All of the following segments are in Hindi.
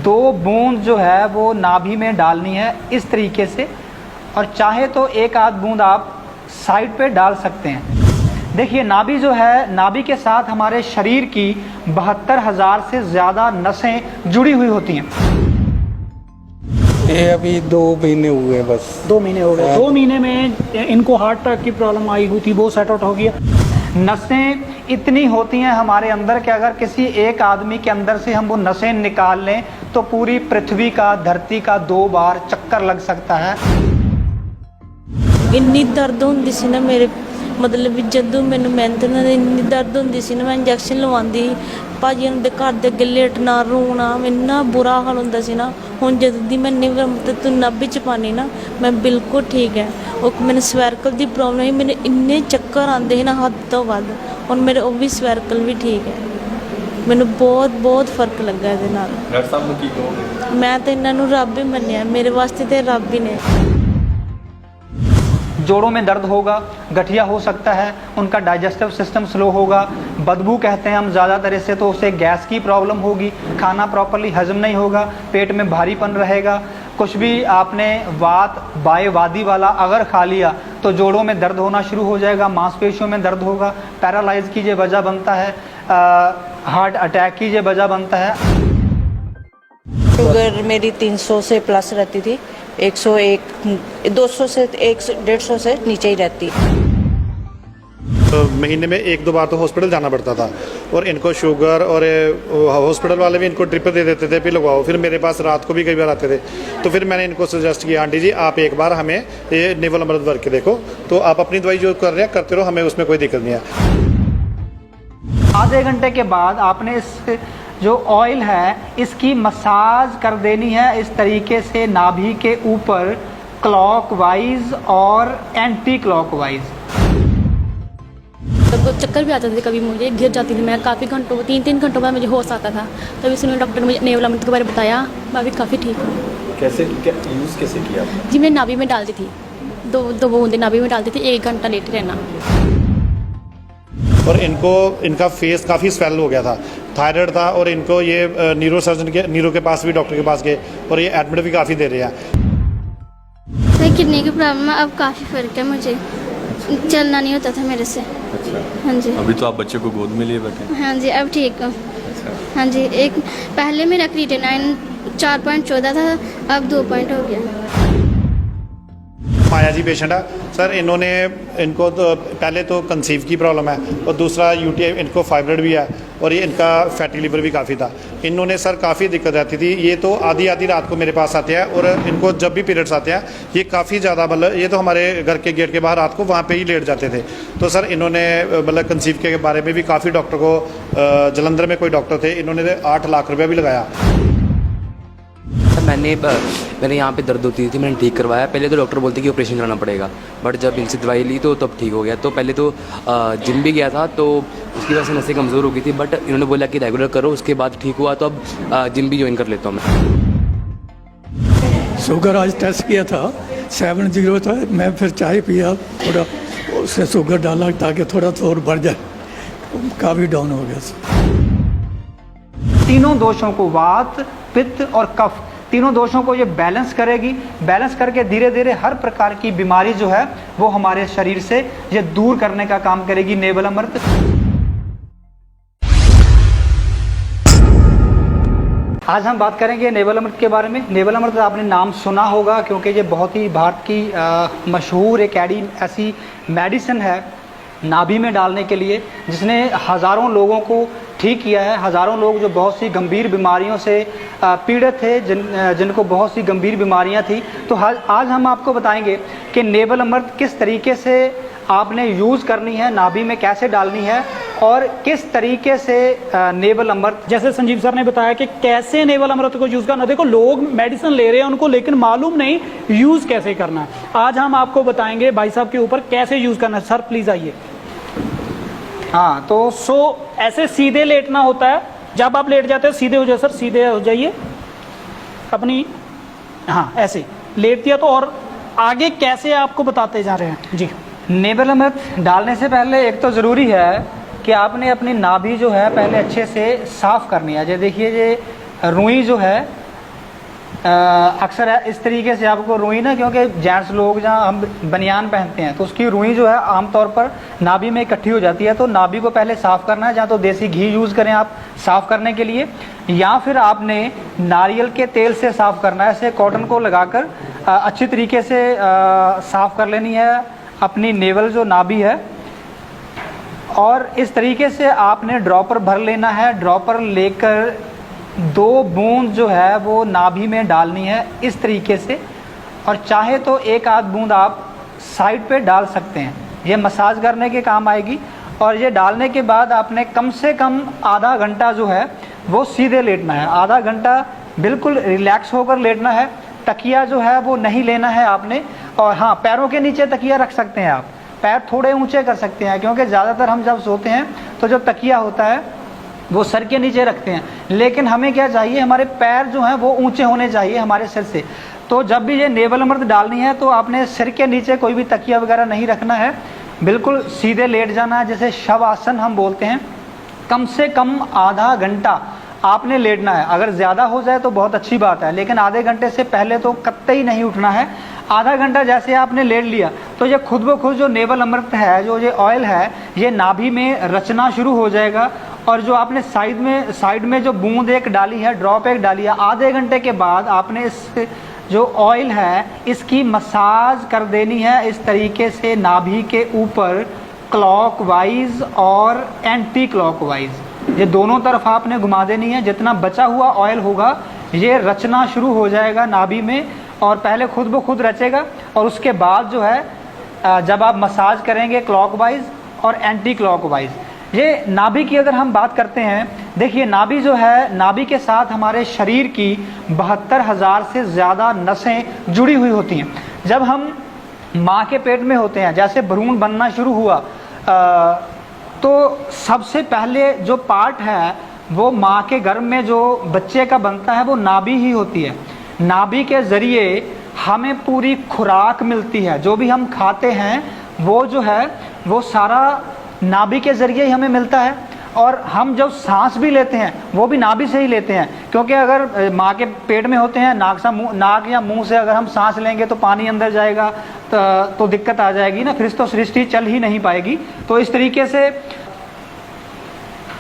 2 बूंद जो है वो नाभि में डालनी है इस तरीके से, और चाहे तो एक आध बूंद आप साइड पे डाल सकते हैं। देखिए नाभि जो है, नाभि के साथ हमारे शरीर की 72,000 से ज़्यादा नसें जुड़ी हुई होती हैं। ये अभी 2 महीने हुए बस। 2 महीने हो गए। 2 महीने में इनको हार्ट अटैक की प्रॉब्लम आई हुई थी, वो सेट आउट हो गया। नसें इतनी होती हैं हमारे अंदर कि अगर किसी एक आदमी के अंदर से हम वो नसें निकाल लें तो पूरी पृथ्वी का, धरती का 2 बार चक्कर लग सकता है। ਇੰਨੀ ਦਰਦ ਹੁੰਦੀ ਸੀ ਨਾ ਮੇਰੇ, ਮਤਲਬ ਵੀ ਜਦੋਂ ਮੈਨੂੰ ਮਿਹਨਤ ਨਾਲ ਇੰਨੀ ਦਰਦ ਹੁੰਦੀ ਸੀ ਨਾ, ਮੈਂ ਇੰਜੈਕਸ਼ਨ ਲਵਾਉਂਦੀ ਸੀ ਭਾਜੀ ਦੇ ਘਰ ਦੇ ਅੱਗੇ ਲੇਟਣਾ, ਰੋਣਾ, ਇੰਨਾ ਬੁਰਾ ਹਾਲ ਹੁੰਦਾ ਸੀ ਨਾ। ਹੁਣ ਜਦੋਂ ਦੀ ਮੈਂ ਤੂੰ ਨਾਭੀ ਚ ਪਾਣੀ ਨਾ, ਮੈਂ ਬਿਲਕੁਲ ਠੀਕ ਹੈ। ਉਹ ਮੈਨੂੰ ਸਵੈਰਕਲ ਦੀ ਪ੍ਰੋਬਲਮ ਹੈ, ਮੈਨੂੰ ਇੰਨੇ ਚੱਕਰ ਆਉਂਦੇ ਸੀ ਨਾ ਹੱਦ ਤੋਂ ਵੱਧ। ਹੁਣ ਮੇਰੇ ਉਹ ਵੀ ਸਵੈਰਕਲ ਵੀ ਠੀਕ ਹੈ। ਮੈਨੂੰ ਬਹੁਤ ਫਰਕ ਲੱਗਾ ਇਹਦੇ ਨਾਲ। ਡਾਕਟਰ ਸਾਹਿਬ ਨੂੰ ਕੀ ਕਹੋਗੇ? ਮੈਂ ਤਾਂ ਇਹਨਾਂ ਨੂੰ ਰੱਬ ਹੀ ਮੰਨਿਆ, ਮੇਰੇ ਵਾਸਤੇ ਤੇ ਰੱਬ ही ने। जोड़ों में दर्द होगा, गठिया हो सकता है, उनका डाइजेस्टिव सिस्टम स्लो होगा, बदबू कहते हैं हम ज़्यादातर इससे, तो उससे गैस की प्रॉब्लम होगी, खाना प्रॉपरली हजम नहीं होगा, पेट में भारीपन रहेगा। कुछ भी आपने वात वादी वाला अगर खा लिया तो जोड़ों में दर्द होना शुरू हो जाएगा, मांसपेशियों में दर्द होगा, पैरालाइज की ये वजह बनता है, हार्ट अटैक की ये वजह बनता है। शुगर मेरी 300 से प्लस रहती थी, 101, 200 से 150 से नीचे ही रहती। तो महीने में 1-2 बार तो हॉस्पिटल जाना पड़ता था, और इनको शुगर, और हॉस्पिटल वाले भी इनको ड्रिप दे देते थे, फिर लगवाओ। फिर मेरे पास रात को भी कई बार आते थे, तो फिर मैंने इनको सजेस्ट किया, आंटी जी आप एक बार हमें ये नेवल अमृत वर्क के देखो, तो आप अपनी दवाई जो कर रहे हैं करते रहो, हमें उसमें कोई दिक्कत नहीं है। आधे घंटे के बाद आपने इस जो ऑयल है इसकी मसाज कर देनी है इस तरीके से नाभि के ऊपर, क्लॉकवाइज और एंटी क्लॉकवाइज। तो चक्कर भी आते थे, कभी मुझे गिर जाती थी मैं, काफ़ी घंटों 3-3 घंटों बाद मुझे होश आता था। तभी से डॉक्टर ने मुझे नेवल अमृत के बारे में बताया, मैं अभी काफ़ी ठीक हूँ। कैसे यूज़ कैसे किया आपने? जी मैं नाभि में डालती थी, 2 बूंदे नाभि में डालती थी, 1 घंटा लेटे रहना। और इनका फेस काफ़ी स्वेल हो गया था, थायराइड था, और इनको ये नीरो के पास भी, डॉक्टर के पास गए, और ये एडमिट भी काफ़ी दे रहे हैं। किडनी की प्रॉब्लम है, अब काफ़ी फ़र्क है, मुझे चलना नहीं होता था मेरे से। अच्छा। हाँ जी। अभी तो आप बच्चे को गोद में लिए बैठे? हाँ जी अब ठीक हूँ। अच्छा। हाँ जी, एक पहले मेरा क्रिएटिनिन 4.14 था, अब 2 पॉइंट हो गया। माया जी पेशेंट है सर, इनको तो पहले तो कंसीव की प्रॉब्लम है, और दूसरा यूटीआई, इनको फाइब्रोइड भी है, और ये इनका फैटी लिवर भी काफ़ी था। इन्होंने सर काफ़ी दिक्कत रहती थी, ये तो आधी रात को मेरे पास आते हैं, और इनको जब भी पीरियड्स आते हैं ये काफ़ी ज़्यादा, मतलब ये तो हमारे घर के गेट के बाहर रात को वहाँ पे ही लेट जाते थे। तो सर इन्होंने मतलब कंसीव के बारे में भी काफ़ी डॉक्टर को, जलंधर में कोई डॉक्टर थे, इन्होंने 8 लाख रुपया भी लगाया। मैंने यहाँ पे दर्द होती थी, मैंने ठीक करवाया। पहले तो डॉक्टर बोलते कि ऑपरेशन कराना पड़ेगा, बट जब इनसे दवाई ली तो तब ठीक हो गया। तो पहले तो जिम भी गया था, तो उसकी वजह से नसें कमज़ोर हो गई थी, बट इन्होंने बोला कि रेगुलर करो, उसके बाद ठीक हुआ। तो अब जिम भी ज्वाइन कर लेता हूँ मैं। शुगर आज टेस्ट किया था, 70 था। मैं फिर चाय पिया, थोड़ा उससे शुगर डाला ताकि थोड़ा सा और बढ़ जाए, काफ़ी डाउन हो गया। तीनों दोषों को, वात, पित्त और कफ, तीनों दोषों को ये बैलेंस करेगी। बैलेंस करके धीरे धीरे हर प्रकार की बीमारी जो है वो हमारे शरीर से ये दूर करने का काम करेगी नेवल अमृत। आज हम बात करेंगे नेवल अमृत के बारे में। नेवल अमृत आपने नाम सुना होगा, क्योंकि ये बहुत ही भारत की मशहूर एक ऐसी मेडिसिन है नाभि में डालने के लिए, जिसने हज़ारों लोगों को ठीक किया है। हज़ारों लोग जो बहुत सी गंभीर बीमारियों से पीड़ित थे, जिनको बहुत सी गंभीर बीमारियां थी। तो आज हम आपको बताएंगे कि नेवल अमृत किस तरीके से आपने यूज़ करनी है, नाभि में कैसे डालनी है, और किस तरीके से नेवल अमृत, जैसे संजीव सर ने बताया कि कैसे नेवल अमृत को यूज़ करना। देखो लोग मेडिसिन ले रहे हैं उनको, लेकिन मालूम नहीं यूज़ कैसे करना है। आज हम आपको बताएंगे भाई साहब के ऊपर कैसे यूज़ करना है। सर प्लीज़ आइए। हाँ, तो ऐसे सीधे लेटना होता है। जब आप लेट जाते हैं सीधे हो जाए सर, सीधे हो जाइए अपनी, हाँ ऐसे लेट दिया। तो और आगे कैसे आपको बताते जा रहे हैं जी। नेवल अमृत डालने से पहले एक तो ज़रूरी है कि आपने अपनी नाभि जो है पहले अच्छे से साफ़ करनी है। ये देखिए, ये रुई जो है अक्सर इस तरीके से आपको रुई ना, क्योंकि जेंट्स लोग जहाँ हम बनियान पहनते हैं तो उसकी रुई जो है आमतौर पर नाभि में इकट्ठी हो जाती है। तो नाभि को पहले साफ़ करना है, जहाँ तो देसी घी यूज़ करें आप साफ़ करने के लिए, या फिर आपने नारियल के तेल से साफ़ करना है। ऐसे कॉटन को लगाकर अच्छी तरीके से साफ़ कर लेनी है अपनी नेवल जो नाभि है। और इस तरीके से आपने ड्रॉपर भर लेना है। ड्रॉपर लेकर 2 बूंद जो है वो नाभि में डालनी है इस तरीके से, और चाहे तो 1 आध बूंद आप साइड पे डाल सकते हैं, ये मसाज करने के काम आएगी। और ये डालने के बाद आपने कम से कम आधा घंटा जो है वो सीधे लेटना है। आधा घंटा बिल्कुल रिलैक्स होकर लेटना है। तकिया जो है वो नहीं लेना है आपने। और हाँ, पैरों के नीचे तकिया रख सकते हैं आप, पैर थोड़े ऊंचे कर सकते हैं, क्योंकि ज़्यादातर हम जब सोते हैं तो जो तकिया होता है वो सर के नीचे रखते हैं, लेकिन हमें क्या चाहिए, हमारे पैर जो हैं वो ऊंचे होने चाहिए हमारे सिर से। तो जब भी ये नेवल अमृत डालनी है तो आपने सिर के नीचे कोई भी तकिया वगैरह नहीं रखना है, बिल्कुल सीधे लेट जाना है, जैसे शव आसन हम बोलते हैं। कम से कम आधा घंटा आपने लेटना है। अगर ज़्यादा हो जाए तो बहुत अच्छी बात है, लेकिन आधे घंटे से पहले तो कतई नहीं उठना है। आधा घंटा जैसे आपने लेट लिया तो ये खुद ब खुद जो नेवल अमृत है, जो ये ऑयल है, ये नाभि में रचना शुरू हो जाएगा। और जो आपने साइड में जो बूंद एक डाली है, ड्रॉप एक डाली है, आधे घंटे के बाद आपने इस जो ऑयल है इसकी मसाज कर देनी है इस तरीके से नाभि के ऊपर, क्लॉकवाइज और एंटी क्लॉकवाइज, ये दोनों तरफ आपने घुमा देनी है। जितना बचा हुआ ऑयल होगा ये रचना शुरू हो जाएगा नाभि में, और पहले खुद ब खुद रचेगा, और उसके बाद जो है जब आप मसाज करेंगे क्लॉकवाइज और एंटी क्लॉकवाइज। ये नाभि की अगर हम बात करते हैं, देखिए नाभि जो है, नाभि के साथ हमारे शरीर की 72,000 से ज़्यादा नसें जुड़ी हुई होती हैं। जब हम माँ के पेट में होते हैं, जैसे भ्रूण बनना शुरू हुआ तो सबसे पहले जो पार्ट है वो माँ के गर्भ में जो बच्चे का बनता है वो नाभि ही होती है। नाभि के ज़रिए हमें पूरी खुराक मिलती है, जो भी हम खाते हैं वो जो है वो सारा नाभि के ज़रिए ही हमें मिलता है। और हम जब सांस भी लेते हैं वो भी नाभि से ही लेते हैं, क्योंकि अगर माँ के पेट में होते हैं, नाक या मुंह से अगर हम सांस लेंगे तो पानी अंदर जाएगा तो दिक्कत आ जाएगी ना, फिर तो सृष्टि चल ही नहीं पाएगी। तो इस तरीके से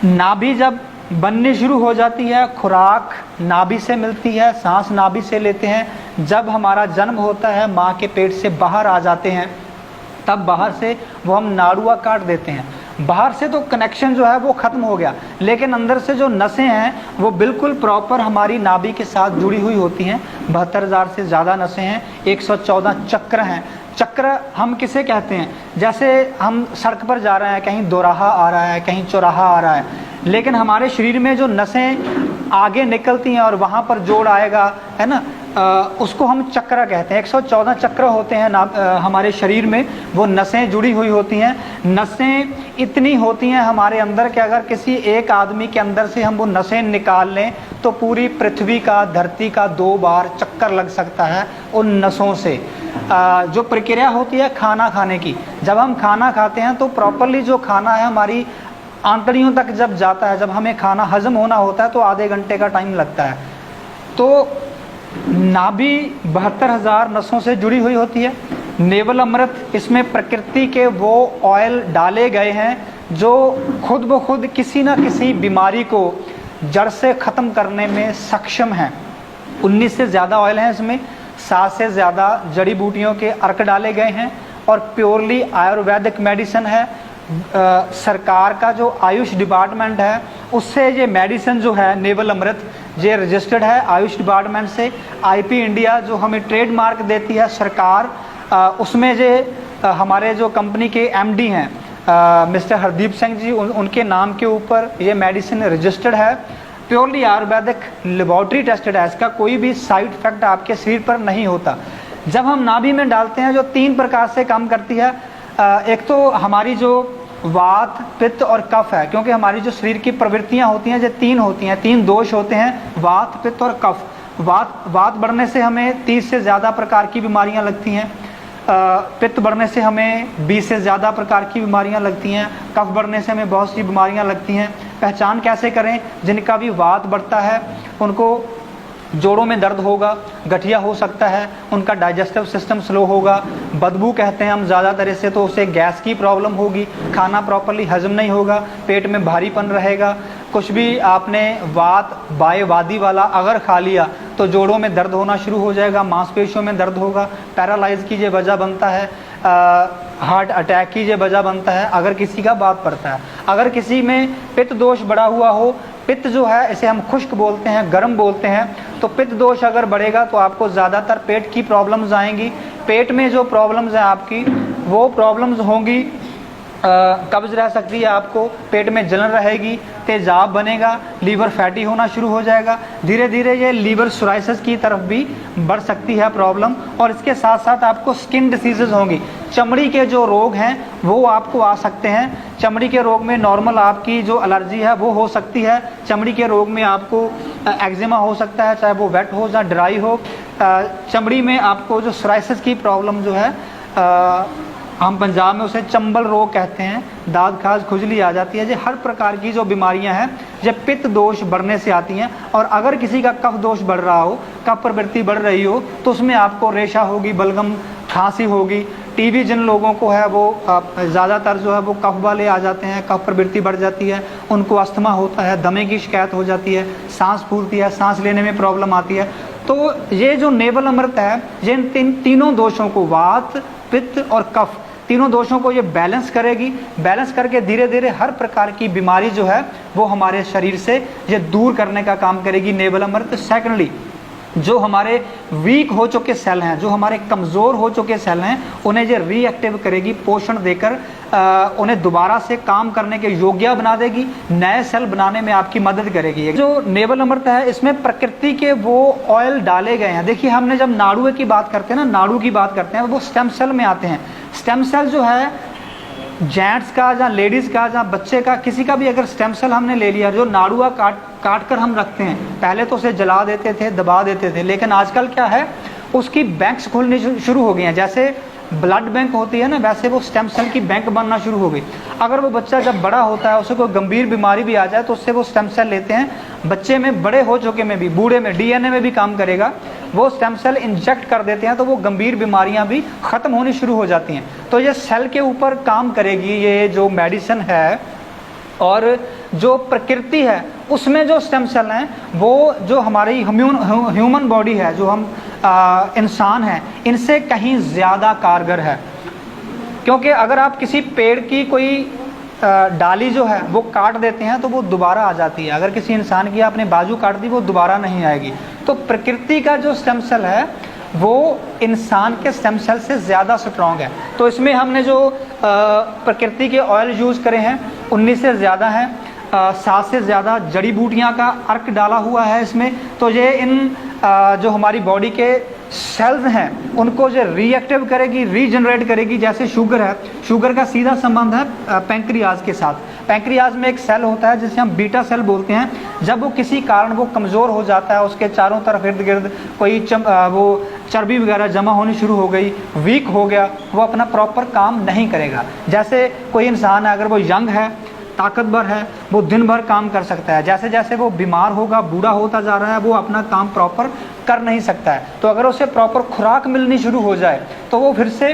नाभि जब बननी शुरू हो जाती है, खुराक नाभि से मिलती है, सांस नाभि से लेते हैं। जब हमारा जन्म होता है, माँ के पेट से बाहर आ जाते हैं, तब बाहर से वो हम नाड़ुआ काट देते हैं। बाहर से तो कनेक्शन जो है वो ख़त्म हो गया, लेकिन अंदर से जो नसें हैं वो बिल्कुल प्रॉपर हमारी नाभि के साथ जुड़ी हुई होती हैं। 72,000 से ज़्यादा नसें हैं, 114 चक्र हैं। चक्र हम किसे कहते हैं, जैसे हम सड़क पर जा रहे हैं, कहीं दोराहा आ रहा है, कहीं चौराहा आ रहा है, लेकिन हमारे शरीर में जो नसें आगे निकलती हैं और वहाँ पर जोड़ आएगा, है ना, उसको हम चक्र कहते हैं। 114 चक्र होते हैं हमारे शरीर में, वो नसें जुड़ी हुई होती हैं। नसें इतनी होती हैं हमारे अंदर कि अगर किसी एक आदमी के अंदर से हम वो नसें निकाल लें तो पूरी पृथ्वी का, धरती का 2 बार चक्कर लग सकता है उन नसों से। जो प्रक्रिया होती है खाना खाने की, जब हम खाना खाते हैं तो प्रॉपरली जो खाना है हमारी आंतड़ियों तक जब जाता है, जब हमें खाना हजम होना होता है तो आधे घंटे का टाइम लगता है। तो नाभि 72,000 नसों से जुड़ी हुई होती है। नेवल अमृत, इसमें प्रकृति के वो ऑयल डाले गए हैं जो खुद ब खुद किसी न किसी बीमारी को जड़ से ख़त्म करने में सक्षम हैं। 19 से ज़्यादा ऑयल हैं इसमें, 7 से ज़्यादा जड़ी बूटियों के अर्क डाले गए हैं, और प्योरली आयुर्वेदिक मेडिसिन है। सरकार का जो आयुष डिपार्टमेंट है उससे ये मेडिसिन जो है नेवल अमृत, ये रजिस्टर्ड है आयुष डिपार्टमेंट से। आईपी इंडिया जो हमें ट्रेडमार्क देती है सरकार, उसमें जो हमारे जो कंपनी के एमडी हैं मिस्टर हरदीप सिंह जी, उनके नाम के ऊपर ये मेडिसिन रजिस्टर्ड है। प्योरली आयुर्वेदिक, लेबॉर्ट्री टेस्टेड है, इसका कोई भी साइड इफेक्ट आपके शरीर पर नहीं होता। जब हम नाभि में डालते हैं जो 3 प्रकार से काम करती है। एक तो हमारी जो वात, पित्त और कफ है, क्योंकि हमारी जो शरीर की प्रवृत्तियां होती हैं जो 3 होती हैं, 3 दोष होते हैं, वात, पित्त और कफ। वात बढ़ने से हमें 30 से ज़्यादा प्रकार की बीमारियां लगती हैं। पित्त बढ़ने से हमें 20 से ज़्यादा प्रकार की बीमारियां लगती हैं। कफ बढ़ने से हमें बहुत सी बीमारियां लगती हैं। पहचान कैसे करें? जिनका भी वात बढ़ता है उनको जोड़ों में दर्द होगा, गठिया हो सकता है, उनका डाइजेस्टिव सिस्टम स्लो होगा, बदबू कहते हैं हम ज़्यादा तरह से, तो उसे गैस की प्रॉब्लम होगी, खाना प्रॉपरली हजम नहीं होगा, पेट में भारीपन रहेगा। कुछ भी आपने वात बायवादी वाला अगर खा लिया तो जोड़ों में दर्द होना शुरू हो जाएगा, मांसपेशियों में दर्द होगा, पैरालाइज की ये वजह बनता है, हार्ट अटैक की ये वजह बनता है अगर किसी का बात पड़ता है। अगर किसी में पित्त दोष बढ़ा हुआ हो, पित्त जो है इसे हम खुश्क बोलते हैं, गर्म बोलते हैं, तो पित्त दोष अगर बढ़ेगा तो आपको ज़्यादातर पेट की प्रॉब्लम्स आएंगी। पेट में जो प्रॉब्लम्स हैं आपकी वो प्रॉब्लम्स होंगी, कब्ज़ रह सकती है, आपको पेट में जलन रहेगी, तेज़ाब बनेगा, लीवर फैटी होना शुरू हो जाएगा, धीरे धीरे ये लीवर सोराइसिस की तरफ भी बढ़ सकती है प्रॉब्लम। और इसके साथ साथ आपको स्किन डिसीजेज होंगी, चमड़ी के जो रोग हैं वो आपको आ सकते हैं। चमड़ी के रोग में नॉर्मल आपकी जो एलर्जी है वो हो सकती है, चमड़ी के रोग में आपको एक्जिमा हो सकता है, चाहे वो वेट हो या ड्राई हो। चमड़ी में आपको जो सोराइसिस की प्रॉब्लम जो है, हम पंजाब में उसे चंबल रोग कहते हैं, दाद खाज खुजली आ जाती है। ये हर प्रकार की जो बीमारियां हैं ये पित्त दोष बढ़ने से आती हैं। और अगर किसी का कफ दोष बढ़ रहा हो, कफ प्रवृत्ति बढ़ रही हो, तो उसमें आपको रेशा होगी, बलगम, खांसी होगी। टीबी जिन लोगों को है वो ज़्यादातर जो है वो कफ वाले आ जाते हैं, कफ प्रवृत्ति बढ़ जाती है, उनको अस्थमा होता है, दमे की शिकायत हो जाती है, सांस फूलती है, सांस लेने में प्रॉब्लम आती है। तो ये जो नेवल अमृत है ये इन तीनों दोषों को, वात, पित्त और कफ, तीनों दोषों को ये बैलेंस करेगी। बैलेंस करके धीरे धीरे हर प्रकार की बीमारी जो है वो हमारे शरीर से ये दूर करने का काम करेगी नेवल अमृत। सेकेंडली, जो हमारे वीक हो चुके सेल हैं, जो हमारे कमज़ोर हो चुके सेल हैं, उन्हें ये रीएक्टिव करेगी, पोषण देकर उन्हें दोबारा से काम करने के योग्य बना देगी, नए सेल बनाने में आपकी मदद करेगी। जो नेवल अमृत है इसमें प्रकृति के वो ऑयल डाले गए हैं। देखिए, हमने जब नाड़ुए की बात करते हैं ना, नाड़ू की बात करते हैं, वो स्टेम सेल में आते हैं। स्टेम सेल जो है जेंट्स का या लेडीज़ का या बच्चे का, किसी का भी अगर स्टेम सेल हमने ले लिया, जो नाड़ुआ काट कर हम रखते हैं, पहले तो उसे जला देते थे, दबा देते थे, लेकिन आजकल क्या है, उसकी बैंक्स खुलनी शुरू हो गई हैं। जैसे ब्लड बैंक होती है ना, वैसे वो स्टेम सेल की बैंक बनना शुरू हो गई। अगर वो बच्चा जब बड़ा होता है, उसे कोई गंभीर बीमारी भी आ जाए तो उससे वो स्टेम सेल लेते हैं। बच्चे में, बड़े हो चुके में भी, बूढ़े में, डीएनए में भी काम करेगा, वो स्टेम सेल इंजेक्ट कर देते हैं, तो वो गंभीर बीमारियां भी ख़त्म होनी शुरू हो जाती हैं। तो ये सेल के ऊपर काम करेगी ये जो मेडिसिन है। और जो प्रकृति है उसमें जो स्टेम सेल हैं वो जो हमारी ह्यूमन बॉडी है, जो हम इंसान हैं, इनसे कहीं ज़्यादा कारगर है। क्योंकि अगर आप किसी पेड़ की कोई डाली जो है वो काट देते हैं तो वो दोबारा आ जाती है। अगर किसी इंसान की आपने बाजू काट दी, वो दोबारा नहीं आएगी। तो प्रकृति का जो स्टेम सेल है वो इंसान के स्टेम सेल से ज़्यादा स्ट्रॉन्ग है। तो इसमें हमने जो प्रकृति के ऑयल यूज़ करे हैं 19 से ज़्यादा हैं, 7 से ज़्यादा जड़ी बूटियाँ का अर्क डाला हुआ है इसमें। तो ये इन जो हमारी बॉडी के सेल्स हैं उनको जो रीएक्टिव करेगी, रीजनरेट करेगी। जैसे शुगर है, शुगर का सीधा संबंध है पैंक्रियाज के साथ। पैंक्रियाज में एक सेल होता है जिसे हम बीटा सेल बोलते हैं। जब वो किसी कारण वो कमज़ोर हो जाता है, उसके चारों तरफ इर्द गिर्द कोई वो चर्बी वगैरह जमा होनी शुरू हो गई, वीक हो गया, वो अपना प्रॉपर काम नहीं करेगा। जैसे कोई इंसान है, अगर वो यंग है, ताकतवर है, वो दिन भर काम कर सकता है, जैसे जैसे वो बीमार होगा, बूढ़ा होता जा रहा है, वो अपना काम प्रॉपर कर नहीं सकता है। तो अगर उसे प्रॉपर खुराक मिलनी शुरू हो जाए तो वो फिर से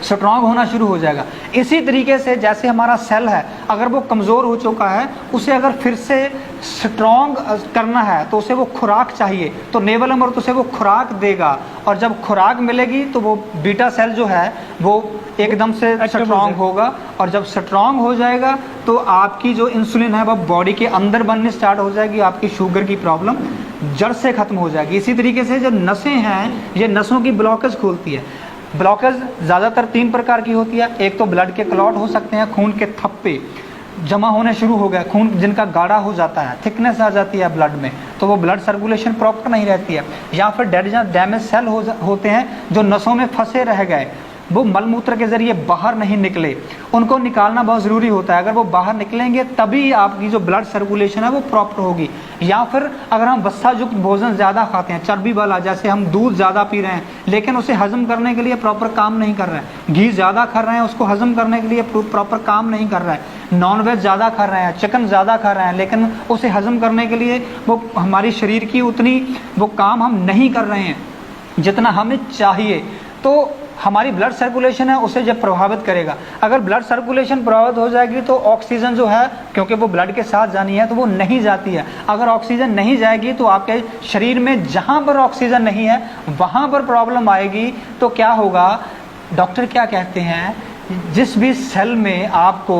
स्ट्रॉन्ग होना शुरू हो जाएगा। इसी तरीके से जैसे हमारा सेल है, अगर वो कमज़ोर हो चुका है, उसे अगर फिर से स्ट्रॉन्ग करना है तो उसे वो खुराक चाहिए। तो नेवल अमृत उसे वो खुराक देगा, और जब खुराक मिलेगी तो वो बीटा सेल जो है वो एकदम से स्ट्रॉन्ग होगा। और जब स्ट्रॉन्ग हो जाएगा तो आपकी जो इंसुलिन है वो बॉडी के अंदर बननी स्टार्ट हो जाएगी, आपकी शुगर की प्रॉब्लम जड़ से ख़त्म हो जाएगी। इसी तरीके से जो नसें हैं, ये नसों की ब्लॉकेज खोलती है। ब्लॉकेज ज़्यादातर 3 प्रकार की होती है। एक तो ब्लड के क्लॉट हो सकते हैं, खून के थप्पे जमा होने शुरू हो गए, खून जिनका गाढ़ा हो जाता है, थिकनेस आ जाती है ब्लड में, तो वो ब्लड सर्कुलेशन प्रॉपर नहीं रहती है। या फिर डेड या डैमेज सेल होते हैं जो नसों में फंसे रह गए, वो मलमूत्र के ज़रिए बाहर नहीं निकले, उनको निकालना बहुत ज़रूरी होता है। अगर वो बाहर निकलेंगे तभी आपकी जो ब्लड सर्कुलेशन है वो प्रॉपर होगी। या फिर अगर हम वसा युक्त भोजन ज़्यादा खाते हैं, चर्बी वाला, जैसे हम दूध ज़्यादा पी रहे हैं लेकिन उसे हजम करने के लिए प्रॉपर काम नहीं कर रहे हैं, घी ज़्यादा खा रहे हैं उसको हजम करने के लिए प्रॉपर काम नहीं कर रहा है, नॉन वेज ज़्यादा खा रहे हैं, चिकन ज़्यादा खा रहे हैं लेकिन उसे हजम करने के लिए वो हमारी शरीर की उतनी वो काम हम नहीं कर रहे हैं जितना हमें चाहिए, तो हमारी ब्लड सर्कुलेशन है उसे जब प्रभावित करेगा। अगर ब्लड सर्कुलेशन प्रभावित हो जाएगी तो ऑक्सीजन जो है, क्योंकि वो ब्लड के साथ जानी है तो वो नहीं जाती है। अगर ऑक्सीजन नहीं जाएगी तो आपके शरीर में जहाँ पर ऑक्सीजन नहीं है वहाँ पर प्रॉब्लम आएगी। तो क्या होगा, डॉक्टर क्या कहते हैं, जिस भी सेल में आपको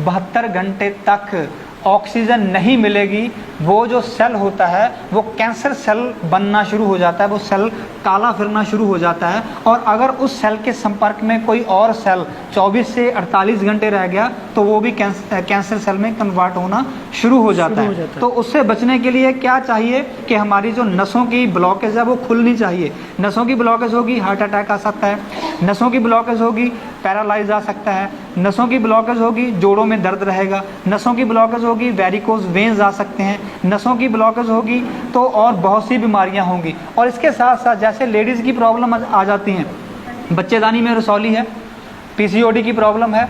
72 घंटे तक ऑक्सीजन नहीं मिलेगी वो जो सेल होता है वो कैंसर सेल बनना शुरू हो जाता है, वो सेल काला फिरना शुरू हो जाता है। और अगर उस सेल के संपर्क में कोई और सेल 24 से 48 घंटे रह गया तो वो भी कैंसर सेल में कन्वर्ट होना शुरू हो जाता है। तो उससे बचने के लिए क्या चाहिए कि हमारी जो नसों की ब्लॉकेज है वो खुलनी चाहिए। नसों की ब्लॉकेज होगी हार्ट अटैक आ सकता है, नसों की ब्लॉकेज होगी पैरालाइज आ सकता है, नसों की ब्लॉकेज होगी जोड़ों में दर्द रहेगा, नसों की ब्लॉकेज होगी वेरिकोज वेन्स आ सकते हैं, नसों की ब्लॉकेज होगी तो और बहुत सी बीमारियां होंगी। और इसके साथ साथ जैसे लेडीज़ की प्रॉब्लम आ जाती हैं, बच्चेदानी में रसौली है, पीसीओडी की प्रॉब्लम है,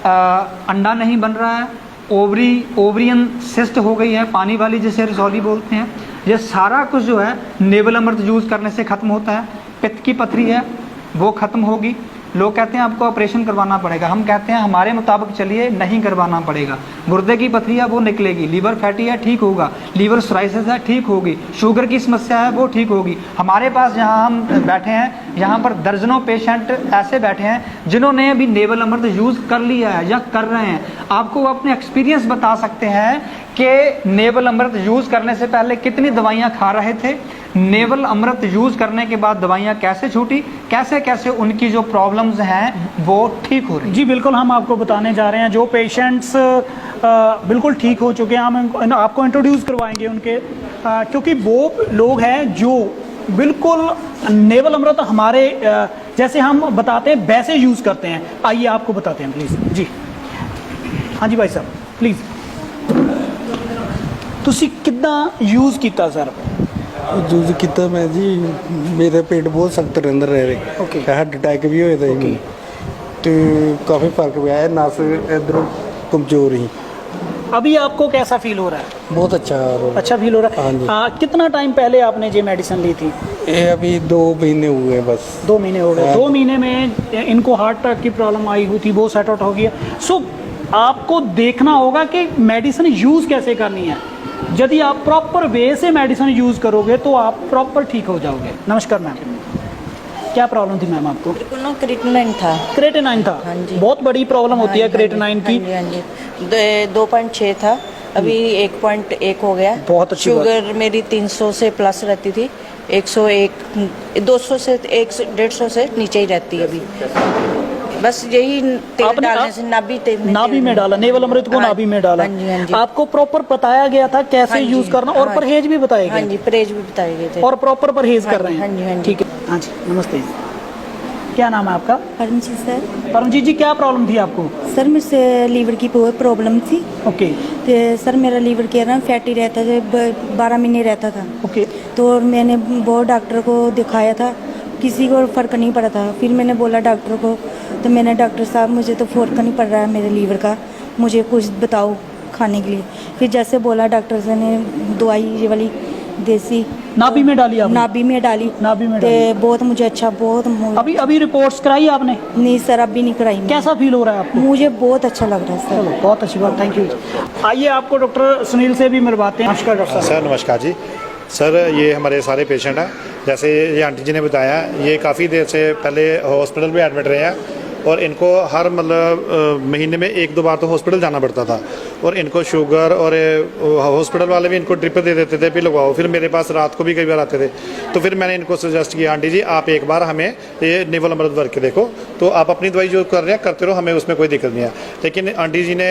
अंडा नहीं बन रहा है, ओवरियन सिस्ट हो गई है, पानी वाली जिसे रसौली बोलते हैं, ये सारा कुछ जो है नेवल अमृत यूज़ करने से ख़त्म होता है। पित्त की पथरी है वो ख़त्म होगी। लोग कहते हैं आपको ऑपरेशन करवाना पड़ेगा, हम कहते हैं हमारे मुताबिक चलिए नहीं करवाना पड़ेगा। गुर्दे की पथरी है वो निकलेगी, लीवर फैटी है ठीक होगा, लीवर सोराइसिस है ठीक होगी, शुगर की समस्या है वो ठीक होगी। हमारे पास जहां हम बैठे हैं यहाँ पर दर्जनों पेशेंट ऐसे बैठे हैं जिन्होंने अभी नेवल अमृत यूज़ कर लिया है या कर रहे हैं। आपको अपने एक्सपीरियंस बता सकते हैं कि नेवल अमृत यूज़ करने से पहले कितनी दवाइयाँ खा रहे थे, नेवल अमृत यूज़ करने के बाद दवाइयाँ कैसे छूटी, कैसे कैसे उनकी जो प्रॉब्लम्स हैं वो ठीक हो रही। जी बिल्कुल, हम आपको बताने जा रहे हैं जो पेशेंट्स बिल्कुल ठीक हो चुके हैं, हम आपको इंट्रोड्यूस करवाएंगे उनके, क्योंकि वो लोग हैं जो बिल्कुल नेवल अमृत हमारे जैसे हम बताते हैं वैसे यूज़ करते हैं। आइए आपको बताते हैं प्लीज़। जी हाँ जी भाई साहब प्लीज़, ਤੁਸੀਂ ਕਿੱਦਾਂ ਯੂਜ਼ ਕੀਤਾ ਸਰ? ਯੂਜ਼ ਕੀਤਾ ਮੈਂ ਜੀ, ਮੇਰਾ ਪੇਟ ਬਹੁਤ ਸਖਤ ਰਹਿੰਦਾ ਰਹੇ, ਹਾਰਟ ਅਟੈਕ ਵੀ ਹੋਇਆ था जी, तो काफ़ी फर्क पिया है, नस इधर कमजोर ही। अभी आपको कैसा फील हो रहा है? बहुत अच्छा फील हो रहा है। हाँ, कितना टाइम पहले आपने ये मेडिसिन ली थी? ये अभी 2 महीने हुए बस। 2 महीने हो गए। 2 महीने में इनको हार्ट अटैक की प्रॉब्लम आई हुई थी, वो सेट आउट हो गया। सो आपको देखना होगा कि मेडिसिन यूज़ कैसे करनी है। यदि आप प्रॉपर वे से मेडिसिन यूज़ करोगे तो आप प्रॉपर ठीक हो जाओगे। नमस्कार मैम, क्या प्रॉब्लम थी मैम आपको? क्रेटिनाइन था। क्रेटिनाइन था? हाँ जी। बहुत बड़ी प्रॉब्लम होती है क्रेटिनाइन की। हाँ जी, 2.6 था, अभी 1.1 हो गया। बहुत अच्छी बात। शुगर मेरी 300 से प्लस रहती थी, 101 200 से 150 से नीचे ही रहती है अभी। बस यही तेल डालने से नाभि में डाला, नेवल अमृत को नाभि में डाला। हाँ जी, हाँ जी। आपको प्रॉपर बताया गया था कैसे यूज करना, और परहेज भी बताए गए? हाँ जी, परहेज भी बताए गए थे और प्रॉपर परहेज कर रहे हैं? हाँ जी, हाँ जी। ठीक है। हाँ जी नमस्ते, क्या नाम है आपका? परमजीत सर। परमजीत जी, क्या प्रॉब्लम थी आपको? सर मुझसे लीवर की बहुत प्रॉब्लम थी। ओके। तो सर मेरा लीवर क्या ना फैटी रहता था, 12 महीने रहता था। ओके। तो मैंने बहुत डॉक्टर को दिखाया था, किसी को फ़र्क नहीं पड़ा था। फिर मैंने बोला डॉक्टर को, तो मैंने डॉक्टर साहब मुझे तो फ़र्क नहीं पड़ रहा है मेरे लीवर का, मुझे कुछ बताओ खाने के लिए। फिर जैसे बोला डॉक्टर से ने दवाई ये वाली देसी नाभि में डाली आपने? नाभि में डाली। नाभि में डाली। बहुत मुझे अच्छा, बहुत अभी रिपोर्ट्स कराई आपने? नहीं सर, अभी नहीं कराई। कैसा फील हो रहा है आपको? मुझे बहुत अच्छा लग रहा है सर। चलो बहुत अच्छी बात, थैंक यू। आइए आपको डॉक्टर सुनील से भी मिलवाते हैं। नमस्कार डॉक्टर सर। नमस्कार जी सर, ये हमारे सारे पेशेंट हैं, जैसे ये आंटी जी ने बताया, ये काफ़ी देर से पहले हॉस्पिटल में एडमिट रहे हैं और इनको हर मतलब महीने में 1-2 बार तो हॉस्पिटल जाना पड़ता था और इनको शुगर और हॉस्पिटल वाले भी इनको ड्रिप दे देते थे भी लगवाओ। फिर मेरे पास रात को भी कई बार आते थे, तो फिर मैंने इनको सजेस्ट किया आंटी जी आप एक बार हमें ये नेवल अमृत वर्क के देखो, तो आप अपनी दवाई जो कर रहे हैं करते रहो, हमें उसमें कोई दिक्कत नहीं है। लेकिन आंटी जी ने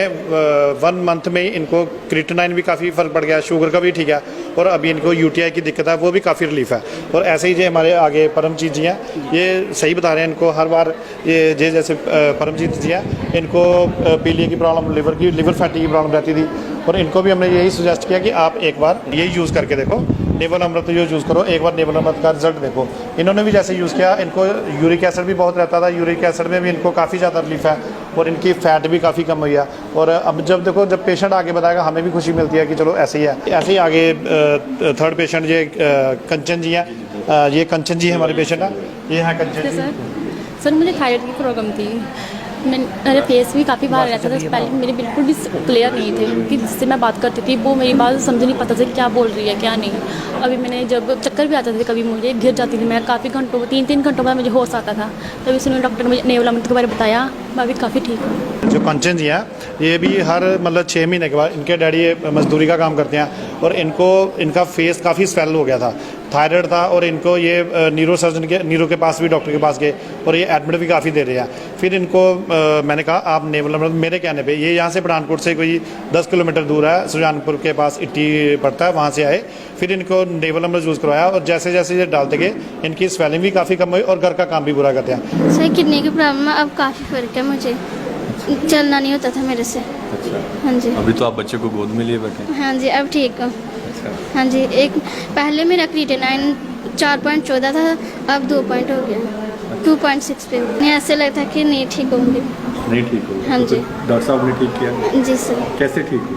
1 मंथ में ही इनको क्रिएटिनिन भी काफ़ी फ़र्क पड़ गया, शुगर का भी ठीक है, और अभी इनको यूटीआई की दिक्कत है वो भी काफ़ी रिलीफ है। और ऐसे ही जो हमारे आगे परमजीत जी हैं, ये सही बता रहे हैं, इनको हर बार ये जैसे परमजीत जी हैं, इनको पीलिया की प्रॉब्लम, लिवर फैटी की प्रॉब्लम रहती थी, और इनको भी हमने यही सजेस्ट किया कि आप एक बार यही यूज़ करके देखो, नेवल अमृत यूज़ करो, एक बार नेवल अमृत का रिजल्ट देखो। इन्होंने भी जैसे यूज़ किया, इनको यूरिक एसिड भी बहुत रहता था, यूरिक एसिड में भी इनको काफ़ी ज़्यादा रिलीफ है, और इनकी फ़ैट भी काफ़ी कम हुई है। और अब जब देखो जब पेशेंट आगे बताएगा हमें भी खुशी मिलती है कि चलो ऐसे ही है। ऐसे ही आगे थर्ड पेशेंट ये कंचन जी हैं, ये कंचन जी हमारे पेशेंट हैं, ये हैं कंचन जी। सर मुझे थायराइड की प्रॉब्लम थी, मेरे फेस भी काफ़ी बाहर रहता था, पहले मेरे बिल्कुल भी क्लियर नहीं थे, क्योंकि जिससे मैं बात करती थी वो मेरी बात समझ नहीं पाता था कि क्या बोल रही है क्या नहीं। अभी मैंने जब चक्कर भी आते थे, कभी मुझे गिर जाती थी मैं, काफ़ी घंटों 3-3 घंटों बाद मुझे होश आता था, तभी उसने डॉक्टर ने मुझे नेवल अमृत के बारे में बताया, मैं अभी काफ़ी ठीक हूँ। जो कंचन जी हैं, ये भी हर मतलब 6 महीने के बाद, इनके डैडी मजदूरी का काम करते हैं, और इनका फेस काफ़ी स्वेल हो गया था, थायराइड था, और इनको ये नीरो के पास भी डॉक्टर के पास गए, और ये एडमिट भी काफ़ी दे रहे हैं। फिर इनको मैंने कहा आप नेवल अमृत, मेरे कहने पे ये यहाँ से पठानकोट से कोई 10 किलोमीटर दूर है, सुजानपुर के पास इट्टी पड़ता है, वहाँ से आए, फिर इनको नेवल अमृत यूज़ करवाया, और जैसे जैसे ये डालते गए इनकी स्वेलिंग भी काफ़ी कम हुई, और घर का काम भी पूरा करते हैं। सर किडनी की प्रॉब्लम है, अब काफ़ी फर्क है, मुझे चलना नहीं होता था मेरे से। हाँ जी। अभी तो आप बच्चे को गोद में लिए बैठे? हाँ जी अब ठीक हूँ। हाँ जी, एक पहले मेरा क्रिएटिनिन 4.14 था, अब 2 पॉइंट हो गया, 2.6 पे। नहीं ऐसे लगता कि नहीं ठीक होंगी। नहीं ठीक हो? हाँ जी। डॉक्टर साहब ने ठीक किया? जी सर। कैसे ठीक हो?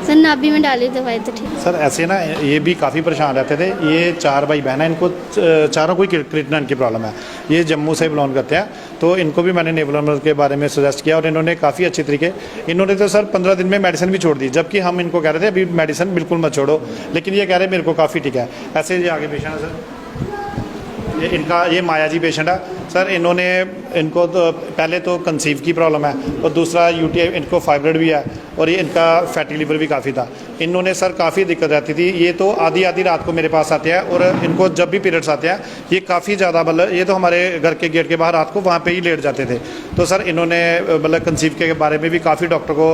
सर नाभि में डाली दवाई तो ठीक। सर ऐसे ना ये भी काफ़ी परेशान रहते थे, ये 4 भाई बहन हैं, इनको चारों को क्रिएटिनिन की प्रॉब्लम है, ये जम्मू से बिलोंग करते हैं, तो इनको भी मैंने नेवल अमृत के बारे में सजेस्ट किया, और इन्होंने काफ़ी अच्छी तरीके, इन्होंने तो सर 15 दिन में मेडिसिन भी छोड़ दी, जबकि हम इनको कह रहे थे अभी मेडिसिन बिल्कुल मत छोड़ो, लेकिन ये कह रहे मेरे को काफ़ी ठीक है। ऐसे ये आगे पेशेंट है सर, ये माया जी पेशेंट है सर, इनको तो पहले तो कंसीव की प्रॉब्लम है, और दूसरा यूटीआई, इनको फाइब्रॉइड भी है, और ये इनका फैटी लिवर भी काफ़ी था। इन्होंने सर काफ़ी दिक्कत रहती थी, ये तो आधी रात को मेरे पास आते हैं, और इनको जब भी पीरियड्स आते हैं ये काफ़ी ज़्यादा मतलब ये तो हमारे घर के गेट के बाहर रात को वहाँ पे ही लेट जाते थे। तो सर इन्होंने मतलब कंसीव के बारे में भी काफ़ी डॉक्टर को,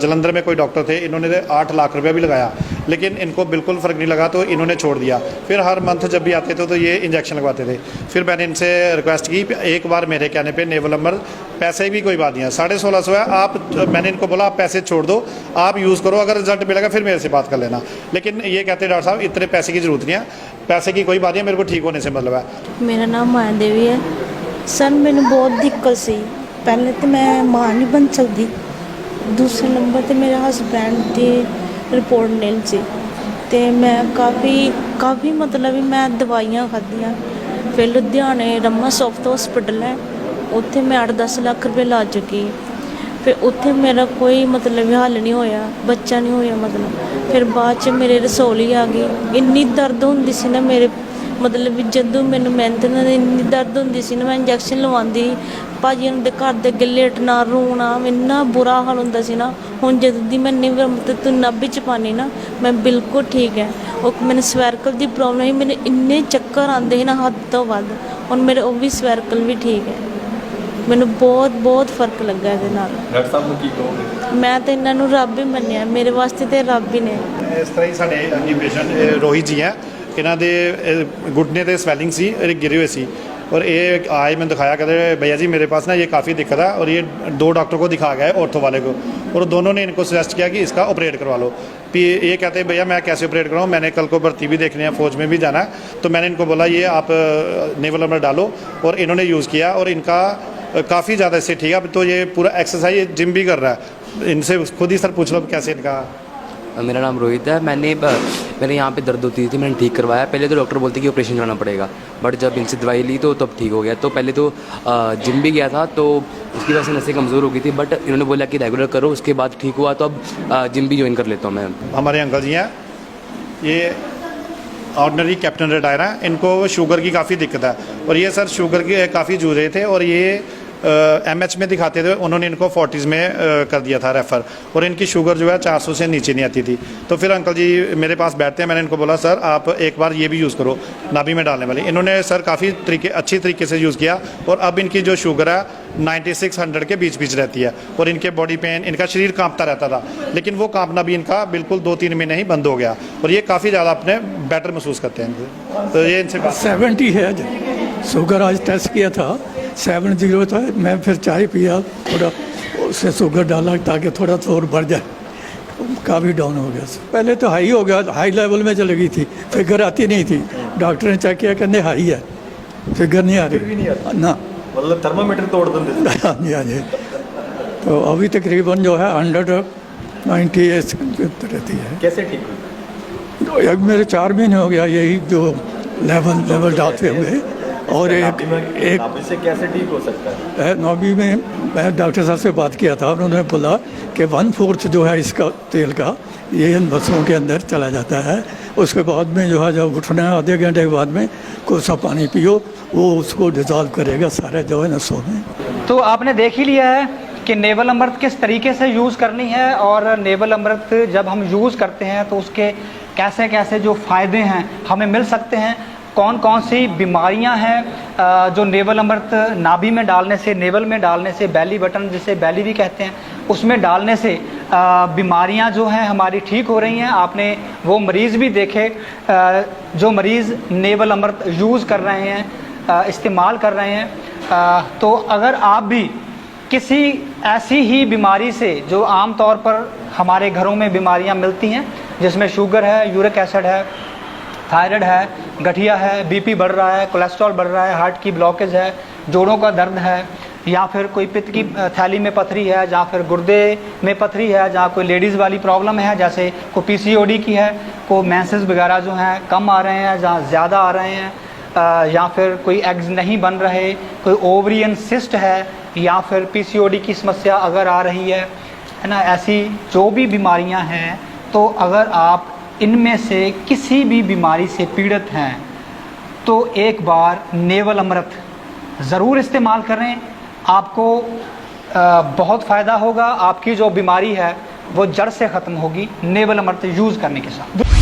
जलंधर में कोई डॉक्टर थे, इन्होंने 8 लाख रुपया भी लगाया, लेकिन इनको बिल्कुल फ़र्क नहीं लगा, तो इन्होंने छोड़ दिया। फिर हर मंथ जब भी आते थे तो ये इंजेक्शन लगवाते थे। फिर मैंने इनसे रिक्वेस्ट की, एक बार मेरे कहने पे नेवल अमृत, पैसे भी कोई बात नहीं है, 1650 है, आप, मैंने इनको बोला आप पैसे छोड़ दो, आप यूज़ करो, अगर रिजल्ट मिलेगा फिर मेरे से बात कर लेना। लेकिन ये कहते डॉक्टर साहब इतने पैसे की ज़रूरत नहीं है, पैसे की कोई बात नहीं है, मेरे को ठीक होने से मतलब है। मेरा नाम माया देवी है सर, मैंने बहुत दिक्कत सी, पहले तो मैं मां नहीं बन सकती, दूसरे नंबर ते मेरे हसबैंड की रिपोर्ट नील सी, ते मैं काफ़ी मतलब मैं दवाइयां खादियां, फिर लुधियाने रम्मा सॉफ्ट हॉस्पिटल है, उत्थे मैं 8-10 लाख रुपए ला चुकी, फिर उत्थे मेरा कोई मतलब हल नहीं होया, बच्चा नहीं होया मतलब। फिर बाद च मेरे रसौली आ गई, इन्नी दर्द होंदी सी ना मेरे, मतलब भी जदों मैनू मेहनत नाल इन्नी दर्द होंदी सी ना, मैं इंजैक्शन लवांदी भाजी उनके घर दे अगे लेटना, रोना, इन्ना बुरा हाल होंदा सी ना। हुण जदों दी मैं मतलब नाभि च पानी ना, मैं बिल्कुल ठीक है। और मैंने स्वैरकल की प्रॉब्लम ही, मैंने इन्ने चक्कर आते हैं ना हद तो वध, और मेरे वो भी स्वैरकल भी ठीक है, मैंने बहुत फर्क लगा ये नाल। डॉक्टर साहब ਨੂੰ ਕੀ ਕਹੋਗੇ? मैं तो इन्हों रब ही मन्निया, मेरे वास्ते तो रब ही ने। इस तरह ही साढ़े अगे पेशेंट रोहित जी हैं, इन्हों के घुटने से स्वैलिंग सी, गिरे हुए सी, और ये आए मैं दिखाया, कहते भैया जी मेरे पास ना ये काफ़ी दिक्कत है, और ये 2 डॉक्टर को दिखा गया ऑर्थो वाले को, और दोनों ने इनको सजेस्ट किया कि इसका ऑपरेट करवा लो। फिर ये कहते हैं भैया मैं कैसे ऑपरेट कराऊँ, मैंने कल को भर्ती भी देखनी है, फ़ौज में भी जाना है, तो मैंने इनको बोला ये आप नेवल अमृत डालो, और इन्होंने यूज़ किया, और इनका काफ़ी ज़्यादा इससे ठीक है। अब तो ये पूरा एक्सरसाइज जिम भी कर रहा है, इनसे खुद ही सर पूछ लो कैसे इनका। मेरा नाम रोहित है, मैंने यहाँ पे दर्द होती थी, मैंने ठीक करवाया, पहले तो डॉक्टर बोलते कि ऑपरेशन कराना पड़ेगा, बट जब इनसे दवाई ली तो तब ठीक हो गया। तो पहले तो जिम भी गया था, तो उसकी वजह से नसें कमज़ोर हो गई थी, बट इन्होंने बोला कि रेगुलर करो, उसके बाद ठीक हुआ, तो अब जिम भी ज्वाइन कर लेता हूँ मैं। हमारे अंकल जी हैं, ये ऑर्डनरी कैप्टन रिटायर हैं, इनको शुगर की काफ़ी दिक्कत है, और ये सर शुगर की काफ़ी जूझ रहे थे, और ये MH में दिखाते थे, उन्होंने इनको 40s में कर दिया था रेफ़र, और इनकी शुगर जो है 400 से नीचे नहीं आती थी। तो फिर अंकल जी मेरे पास बैठते हैं, मैंने इनको बोला सर आप एक बार ये भी यूज़ करो नाभि में डालने वाली। इन्होंने सर काफ़ी अच्छी तरीके से यूज़ किया, और अब इनकी जो शुगर है 96-100 के बीच रहती है, और इनके बॉडी पेन, इनका शरीर कांपता रहता था, लेकिन वो कांपना भी इनका बिल्कुल 2-3 महीने ही बंद हो गया, और ये काफ़ी ज़्यादा अपने बेटर महसूस करते हैं। तो ये इनसे 70 है, शुगर आज टेस्ट किया था 70 था। मैं फिर चाय पिया, थोड़ा उससे शुगर डाला ताकि थोड़ा सा और बढ़ जाए, काफ़ी डाउन हो गया। पहले तो हाई हो गया, हाई लेवल में चली गई थी, फिगर आती नहीं थी, डॉक्टर ने चेक किया, कहने हाई है, फिगर नहीं आ रही ना, मतलब थर्मामीटर तोड़ देते। हाँ जी हाँ जी। तो अभी तकरीबन जो है 190 रहती है। कैसे ठीक हुई? तो एक मेरे 4 महीने हो गया यही जो लेवल डालते हुए, और एक नाभि से कैसे ठीक हो सकता है? नाभि में मैं डॉक्टर साहब से बात किया था, उन्होंने बोला कि 1/4 जो है इसका तेल का ये इन नसों के अंदर चला जाता है, उसके बाद में जो है जब उठना है आधे घंटे के बाद में कोसा पानी पियो, वो उसको डिज़ोल्व करेगा सारे जो है नसों में। तो आपने देख ही लिया है कि नेवल अमृत किस तरीके से यूज़ करनी है, और नेवल अमृत जब हम यूज़ करते हैं तो उसके कैसे कैसे जो फ़ायदे हैं हमें मिल सकते हैं, कौन कौन सी बीमारियां हैं जो नेवल अमृत नाभि में डालने से, नेवल में डालने से, बेली बटन जिसे बेली भी कहते हैं, उसमें डालने से बीमारियां जो हैं हमारी ठीक हो रही हैं। आपने वो मरीज़ भी देखे जो मरीज़ नेवल अमृत यूज़ कर रहे हैं, इस्तेमाल कर रहे हैं। तो अगर आप भी किसी ऐसी ही बीमारी से जो आम तौर पर हमारे घरों में बीमारियां मिलती हैं, जिसमें शुगर है, यूरिक एसिड है, थायराइड है, गठिया है, बीपी बढ़ रहा है, कोलेस्ट्रॉल बढ़ रहा है, हार्ट की ब्लॉकेज है, जोड़ों का दर्द है, या फिर कोई पित्त की थैली में पथरी है, या फिर गुर्दे में पथरी है, जहाँ कोई लेडीज़ वाली प्रॉब्लम है, जैसे कोई PCOD की है, कोई मेंसेस वगैरह जो हैं कम आ रहे हैं, जहाँ ज़्यादा आ रहे हैं, या फिर कोई एग्स नहीं बन रहे, कोई ओवरियन सिस्ट है, या फिर PCOD की समस्या अगर आ रही है ना, ऐसी जो भी बीमारियां हैं, तो अगर आप इनमें से किसी भी बीमारी से पीड़ित हैं तो एक बार नेवल अमृत ज़रूर इस्तेमाल करें, आपको बहुत फ़ायदा होगा, आपकी जो बीमारी है वो जड़ से ख़त्म होगी नेवल अमृत यूज़ करने के साथ।